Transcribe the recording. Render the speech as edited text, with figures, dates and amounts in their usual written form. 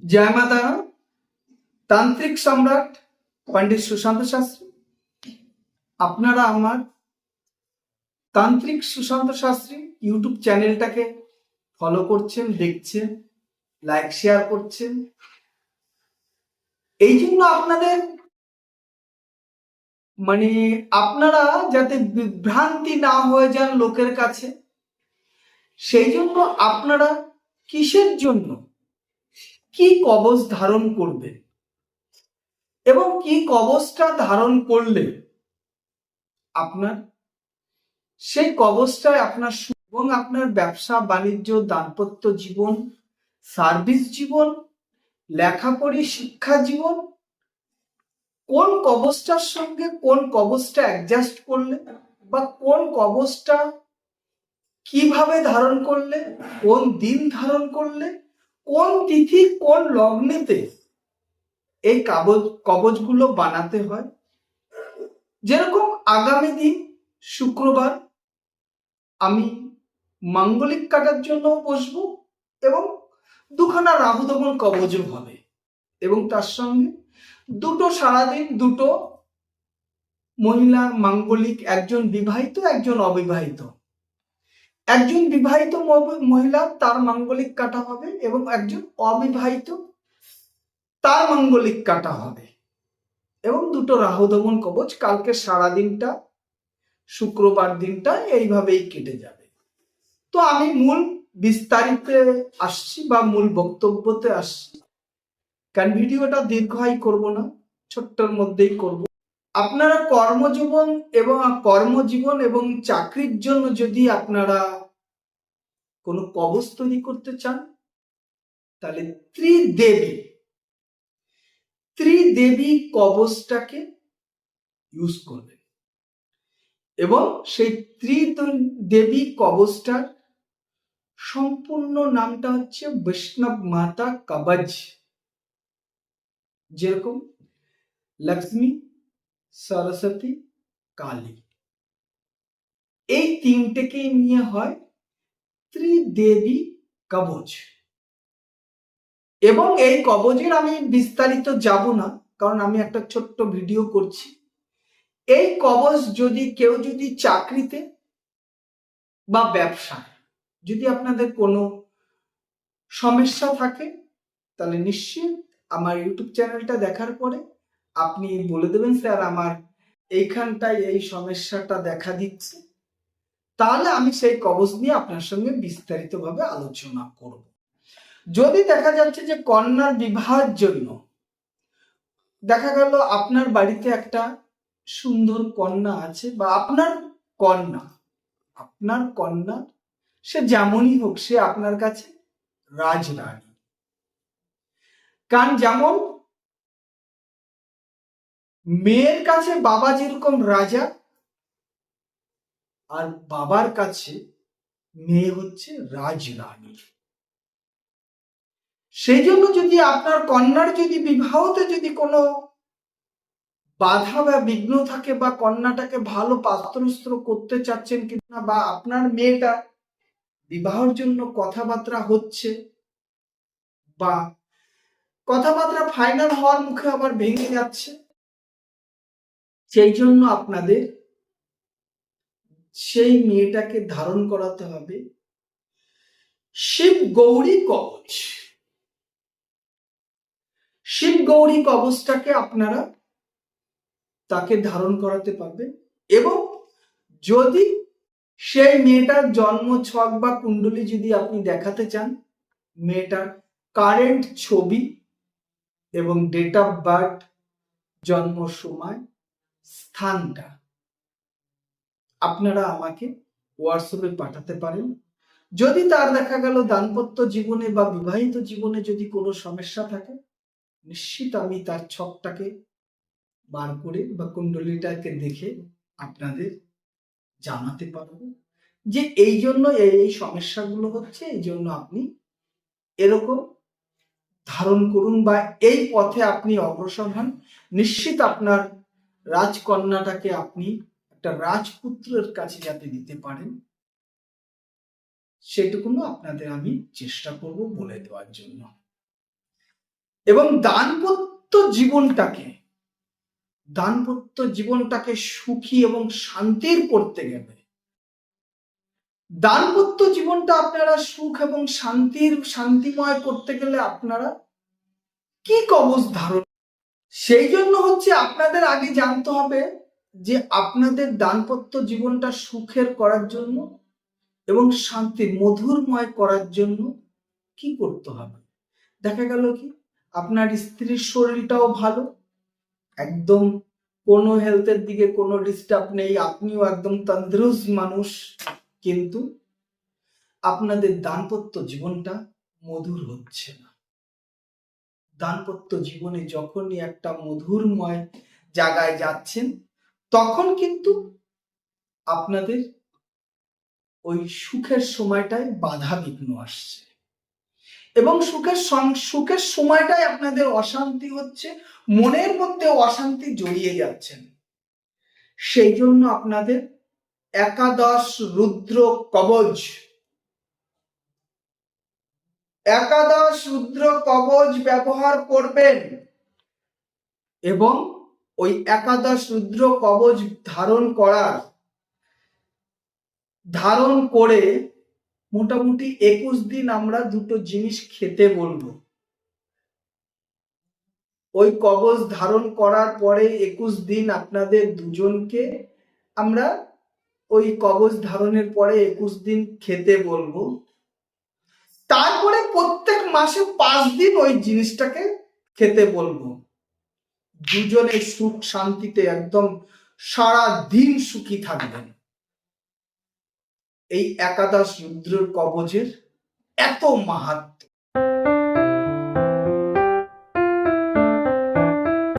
জয় মা তারা। তান্ত্রিক সম্রাট পণ্ডিত সুশান্ত শাস্ত্রী। আপনারা আমার তান্ত্রিক সুশান্ত শাস্ত্রী ইউটিউব চ্যানেলটাকে ফলো করছেন, দেখছেন, লাইক শেয়ার করছেন। এই জন্য আপনাদের আপনারা যাতে বিভ্রান্তি না হয়ে যান লোকের কাছে, সেই জন্য আপনারা কিসের জন্য কি কবচ ধারণ করবেন এবং কি কবচটা ধারণ করলে আপনার সেই কবচটায় আপনার এবং আপনার ব্যবসা বাণিজ্য, দাম্পত্য জীবন, সার্ভিস জীবন, লেখাপড়ি, শিক্ষা জীবন, কোন কবচটার সঙ্গে কোন কবচটা অ্যাডজাস্ট করলে বা কোন কবচটা কিভাবে ধারণ করলে, কোন দিন ধারণ করলে, কোন তিথি কোন লগ্নেতে এই কবচগুলো বানাতে হয়। যেরকম আগামী দিন শুক্রবার আমি মাঙ্গলিক কাটার জন্য বসবো এবং দুখানা রাহু দমন কবচও হবে এবং তার সঙ্গে দুটো সারাদিন দুটো মহিলা মাঙ্গলিক, একজন বিবাহিত একজন অবিবাহিত। একজন বিবাহিত মহিলা তার মাঙ্গলিক কাটা হবে এবং একজন অবিবাহিত তার মাঙ্গলিক কাটা হবে এবং দুটো রাহু দমন কবচ। কালকে সারাদিনটা শুক্রবার দিনটা এইভাবেই কেটে যাবে। তো আমি মূল বিস্তারিতে আসছি বা মূল বক্তব্যতে আসছি, কারণ ভিডিওটা দীর্ঘায়ী করব না, ছোট্টর মধ্যেই করব। আপনারা কর্মজীবন এবং চাকরির জন্য যদি আপনারা কোনো কবচ তৈরি করতে চান, তাহলে ত্রিদেবী কবচটাকে ইউজ করবেন এবং সেই ত্রিদেবী কবচটার সম্পূর্ণ নামটা হচ্ছে বৈষ্ণব মাতা কবচ। যেরকম লক্ষ্মী, সরস্বতী, কালী, এই তিনটেকেই নিয়ে হয় ত্রিদেবী কবচ। এবং এই কবচের আমি বিস্তারিত যাব না, কারণ আমি একটা ছোট্ট ভিডিও করছি। এই কবচ কেউ যদি চাকরিতে বা ব্যবসায় যদি আপনাদের কোনো সমস্যা থাকে, তাহলে নিশ্চিত আমার ইউটিউব চ্যানেলটা দেখার পরে আপনি বলে দেবেন, স্যার আমার এইখানটায় এই সমস্যাটা দেখা দিচ্ছে, তাহলে আমি সেই কবচ নিয়ে আপনার সঙ্গে বিস্তারিতভাবে আলোচনা করব। যদি দেখা যাচ্ছে যে কন্যার বিবাহের জন্য দেখা গেল আপনার বাড়িতে একটা সুন্দর কন্যা আছে, বা আপনার কন্যা সে যেমনই হোক, সে আপনার কাছে রাজরানী। কারণ যেমন মেয়ের কাছে বাবা যেরকম রাজা, আর বাবার কাছে মেয়ে হচ্ছে রাজরানী। সেই জন্য যদি আপনার কন্যার যদি বিবাহতে যদি কোনো বাধা বা বিঘ্ন থাকে, বা কন্যাটাকে ভালো পাত্রস্থ করতে চাচ্ছেন কিনা, বা আপনার মেয়েটা বিবাহের জন্য কথাবার্তা হচ্ছে, বা কথাবার্তা ফাইনাল হওয়ার মুখে আবার ভেঙে যাচ্ছে, সেই জন্য আপনাদের সেই মেয়েটাকে ধারণ করাতে হবে শিব গৌরী কবচ। শিব গৌরী কবচটাকে আপনারা তাকে ধারণ করাতে পারবেন। এবং যদি সেই মেয়েটার জন্ম ছক বা কুণ্ডলী যদি আপনি দেখাতে চান, মেয়েটার কারেন্ট ছবি এবং ডেট অফ বার্থ, জন্ম সময়, স্থানটা আপনারা আমাকে হোয়াটসঅ্যাপে পাঠাতে পারেন। যদি তার দেখা গেল দাম্পত্য জীবনে বা বিবাহিত জীবনে যদি কোনো সমস্যা থাকে, নিশ্চিত আমি তার ছকটাকে বার করে বা কুণ্ডলীটাকে দেখে আপনাদের জানাতে পারবো যে এই জন্য এই সমস্যাগুলো হচ্ছে, এই জন্য আপনি এরকম ধারণ করুন বা এই পথে আপনি অগ্রসর হন। নিশ্চিত আপনার রাজকন্যাটাকে আপনি একটা রাজপুত্রের কাছে যাতে দিতে পারেন, সেটুকুনো আপনাদের আমি চেষ্টা করব বলে দেওয়ার জন্য। এবং দাম্পত্য জীবনটাকে সুখী এবং শান্তির করতে গেলে, দাম্পত্য জীবনটা আপনারা সুখ এবং শান্তিময় করতে গেলে আপনারা কি কবচ ধারণ, সেই জন্য হচ্ছে আপনাদের আগে জানতে হবে যে আপনাদের দাম্পত্য জীবনটা সুখের করার জন্য এবং শান্তির মধুরময় করার জন্য কি করতে হবে। দেখা গেল কি আপনার স্ত্রীর শরীরটাও ভালো, একদম কোনো হেলথের দিকে কোনো ডিস্টার্ব নেই, আপনিও একদম তন্দুরুস্ত মানুষ, কিন্তু আপনাদের দাম্পত্য জীবনটা মধুর হচ্ছে না। দাম্পত্য জীবনে যখনই একটা মধুরময় জায়গায় যাচ্ছেন, তখন কিন্তু আপনাদের ওই সুখের সময়টায় বাধা বিঘ্ন আসছে এবং সুখের সময়টায় আপনাদের অশান্তি হচ্ছে, মনের মধ্যে অশান্তি জড়িয়ে যাচ্ছেন। সেই জন্য আপনাদের একাদশ রুদ্র কবচ ব্যবহার করবেন এবং ওই একাদশ রুদ্র কবচ ধারণ করে মোটামুটি 21 দিন আমরা দুটো জিনিস খেতে বলবো। ওই কবচ ধারণ করার পরে 21 দিন আপনাদের দুজনকে আমরা ওই কবচ ধারণের পরে 21 দিন খেতে বলবো। তারপরে প্রত্যেক মাসে 5 দিন ওই জিনিসটাকে খেতে বলবো। দুজনে সুখ শান্তিতে একদম সারা দিন সুখী থাকবেন। এই একাদশ রুদ্র কবচের এত মাহাত্ম্য।